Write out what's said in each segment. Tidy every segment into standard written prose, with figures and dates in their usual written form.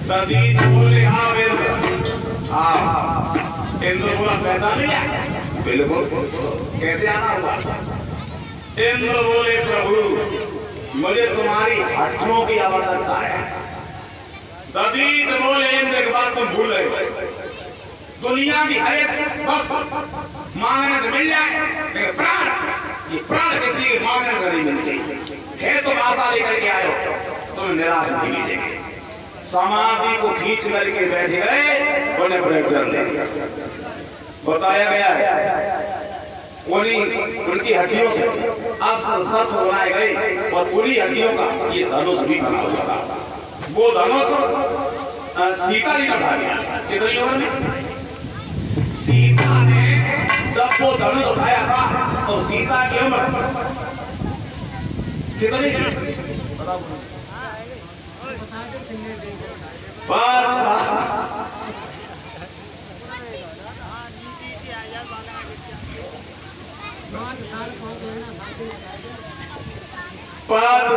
दधीच बोले हाँ इंद्र। हाँ इंद्र बोला पहचान लिया? बिल्कुल। कैसे आना हुआ? इंद्र बोले प्रभु मुझे तुम्हारी हड्डियों की आवश्यकता है। दधीच बोले इंद्र के बाद तुम भूल गए दुनिया की हर एक वस्तु मांगने से मिल जाए, लेकिन प्राण, ये प्राण किसी के मांगने से नहीं मिलती है। तुम आशा लेकर के आए हो, तुम्हें निराश नहीं मिलेगी। समाधि को खींच करके बैठ गए, उन्हें प्रयोजन दे बताया गया है। उनकी हड्डियों से अस्त्र शस्त्र बनाए गए और पूरी हड्डियों का ये धनुष भी बना हुआ था। वो धनुष सीता जी ने उठा लिया। कितनी उम्र में सीता ने जब वो धनुष उठाया था तो सीता की उम्र कितनी थी? 5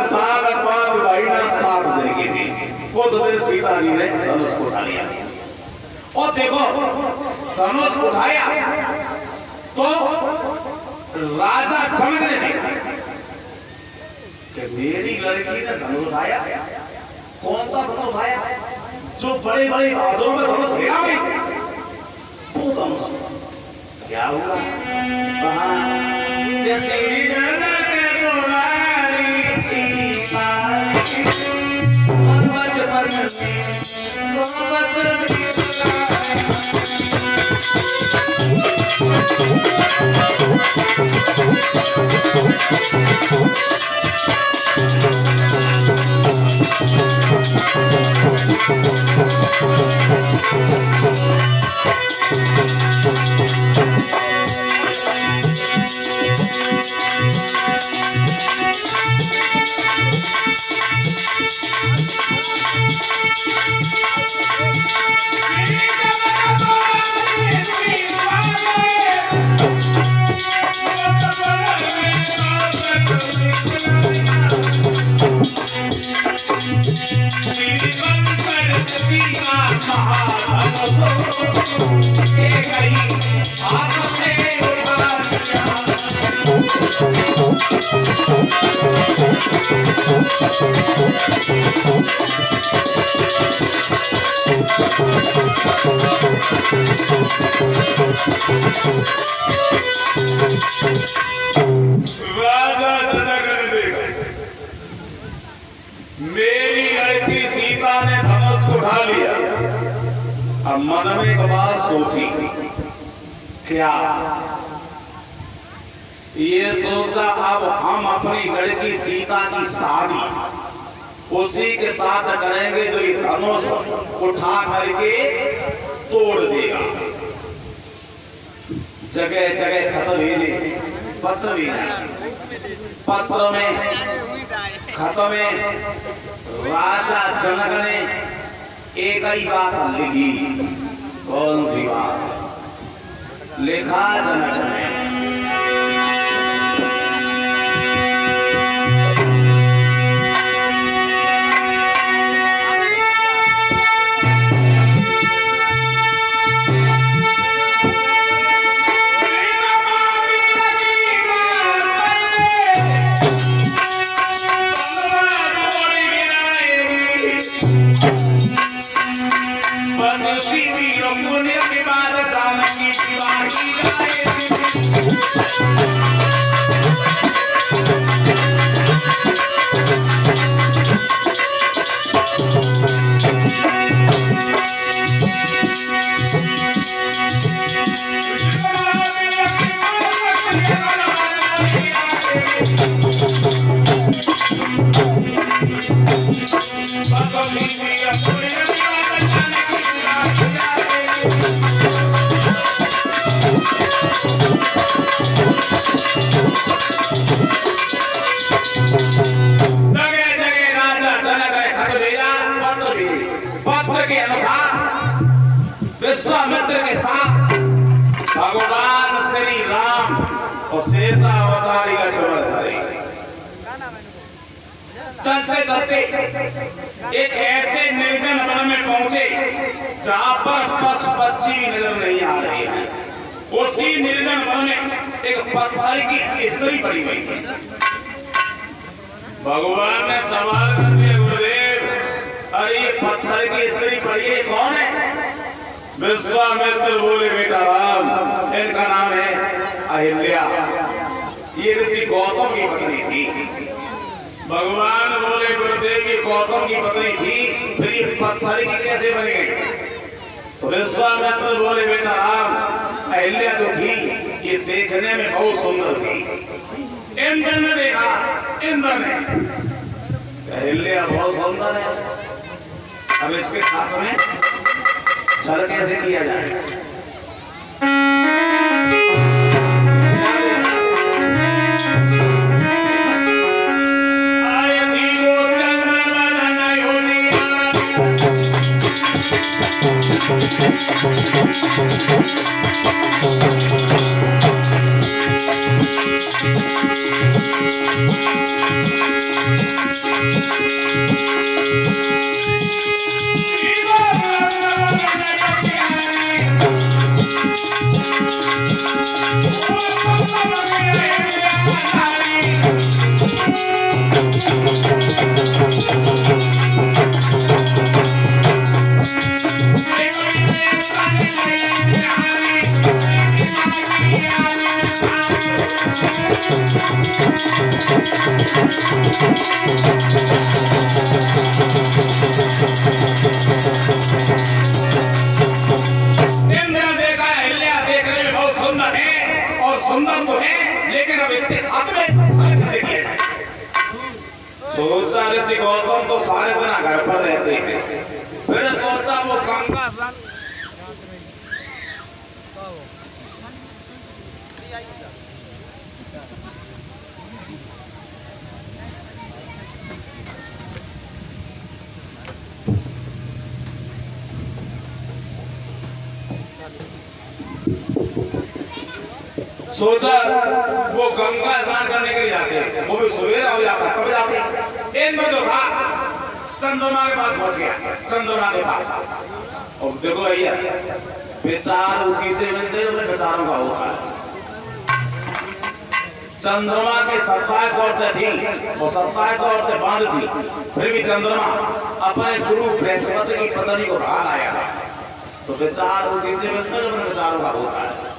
साल 5 महीना 7 दिन की थी। वो तो सीता जी ने धनुष को उठा लिया और देखो धनुष उठाया तो राजा जनक ने देखा कि मेरी लड़की ने धनुष उठाया। कौन सा धनुष उठाया? जो बड़े बड़े बहादुरों में धनुष हिला वो धनुष। क्या हुआ? जैसे राजा जनक ने देखा मेरी लड़की सीता ने धनुष उठा लिया। अब मन में एक बात सोची, क्या ये सोचा अब हम अपनी लड़की सीता की शादी उसी के साथ करेंगे जो ये धनुष उठा करके तोड़ देगा। जगह जगह खत भेजे, पत्र भेजे, पत्र में खत में राजा जनक ने एक ही बात लिखी। कौन सी बात लिखा जनक ने? विश्वामित्र के साथ भगवान श्री राम और शेषा अवतारी का चमत्कार चलते चलते एक ऐसे निर्जन वन में पहुंचे जहां पर पशु पक्षी भी नजर नहीं आ रहे हैं। उसी निर्जन वन में एक पत्थर की स्त्री पड़ी हुई थी। भगवान ने सवाल कर दिया, गुरुदेव, अरे ये पत्थर की स्त्री पड़ी है, कौन है? विश्वामित्र बोले, बेटा राम, इनका नाम है अहिल्या। ये ऋषि गौतम की पत्नी थी। भगवान बोले, गुरुदेव, ये गौतम की पत्नी थी, फिर ये पत्थर की कैसे बन गई? तो विश्वामित्र बोले, बेटा राम, अहिल्या जो थी ये देखने में बहुत सुंदर थी। इंद्र ने देखा, इंद्र ने, अहिल्या बहुत सुंदर है, अब इसके साथ में छल कैसे किया जाए? सुंदर तो है, लेकिन अब इसके साथ में सोचा ऋषि गौतम तो सारे दिन घर पर रहते थे, फिर सोचा वो गंगा सोचा वो गंगा स्नान करने के लिए जाते, वो भी सवेरा हो जाता, कब जाते? इंद्र जो था चंद्रमा के पास पहुंच गया, चंद्रमा के पास। और देखो भैया, विचार उसी से मिलते हैं, विचारों का होता है। चंद्रमा के 27 औरतें थी, वो 27 औरतें बांध थी, फिर भी चंद्रमा अपने गुरु बृहस्पति की पत्नी को भाग आया। तो विचार उसी से मिलते हैं, विचारों का होता है।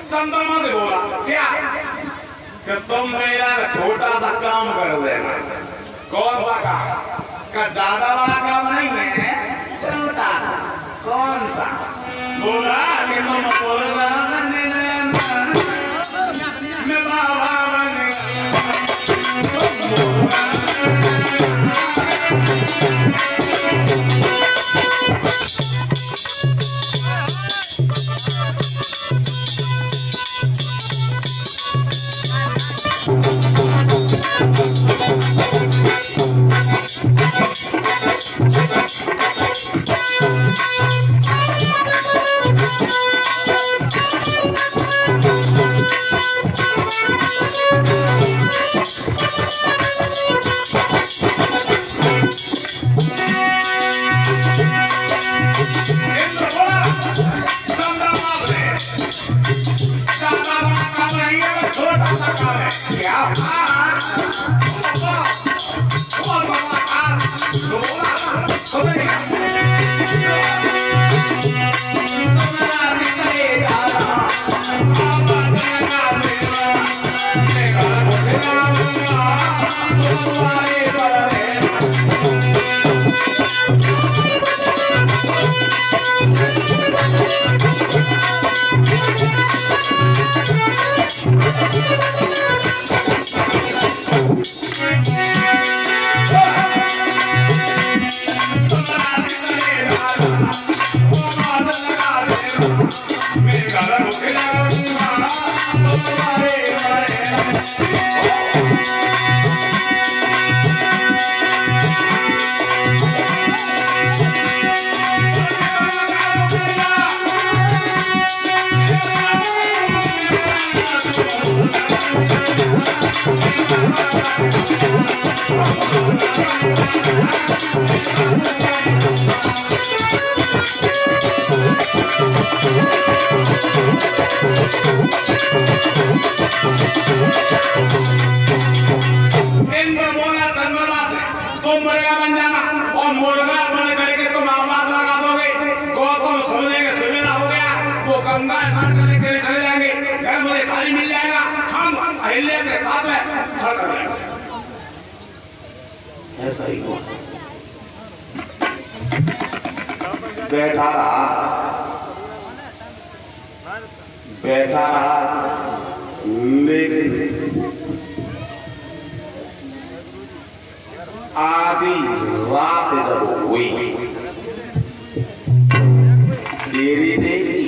चंद्रमा से बोला, क्या कि तुम मेरा छोटा सा काम कर देना। कौन सा काम? का ज्यादा बड़ा काम नहीं है, छोटा सा। कौन सा? बोला कि तुम बोलना मैं बाबा बन अहिल्या के साथ में छल कर रहे ऐसा ही हुआ। बैठा रहा लेकिन आधी रात जब हुई देरी देखी,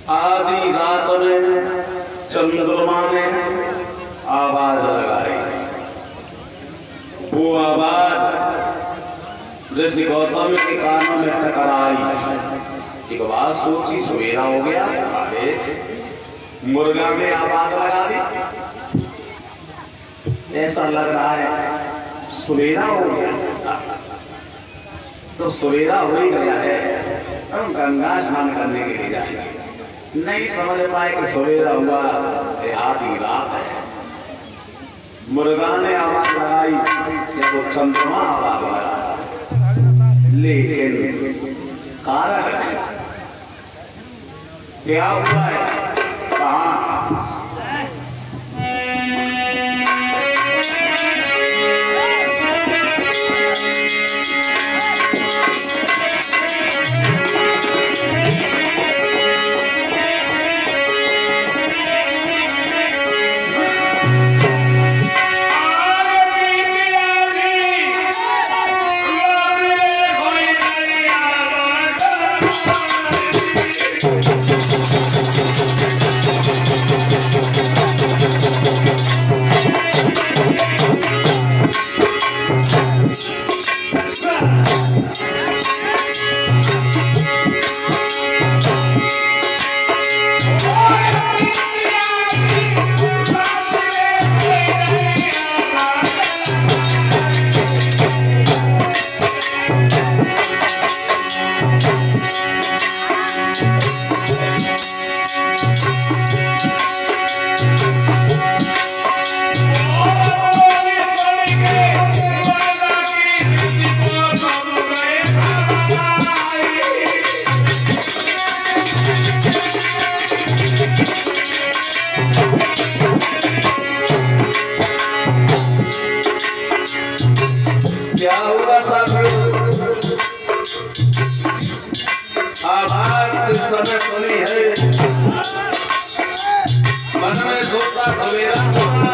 आधी रात में चंद्रमा ने आवाज लगाई। वो आवाज ऋषि गौतम के कानों में टकराई। एक बात सोची, सवेरा हो गया, अरे मुर्गा में आवाज लगा दी, ऐसा लग रहा है सवेरा हो गया। तो सवेरा हो ही गया है, हम गंगा स्नान करने के लिए जाएंगे। नहीं समझ पाए कि सवेरा हुआ आधी रात है। मुर्गा ने आवाज लगाई या वो चंद्रमा आवाज लगाया, लेकिन कारण क्या हुआ है, कहाँ समय सुनी है, मन में सोचा सवेरा हुआ,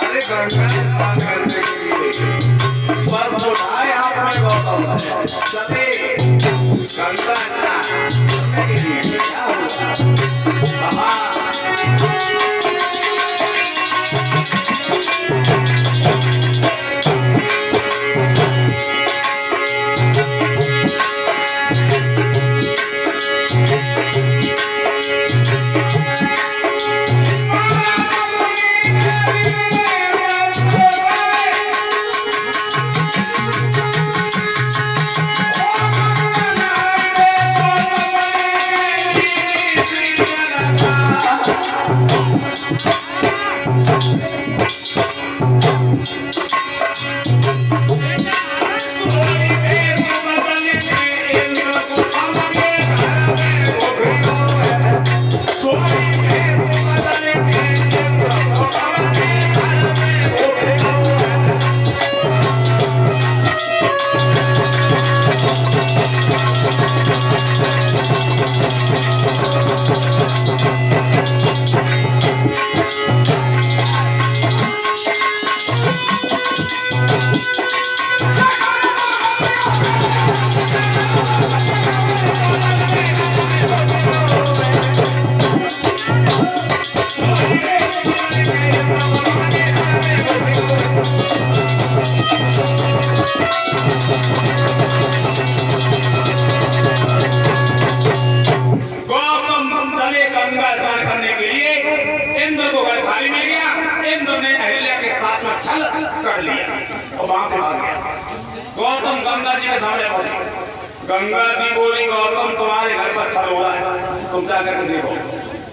अरे गंगा स्नान करने के लिए बस उठाए हाथ में गौतम चले गंगा स्नान करने के लिए। क्या हुआ कर लिया और वहां से भाग गया। गौतम गंगा जी के सामने पहुंचे। गंगा जी बोली, गौतम तुम्हारे घर पर छल हो रहा है, तुम जाकर देखो।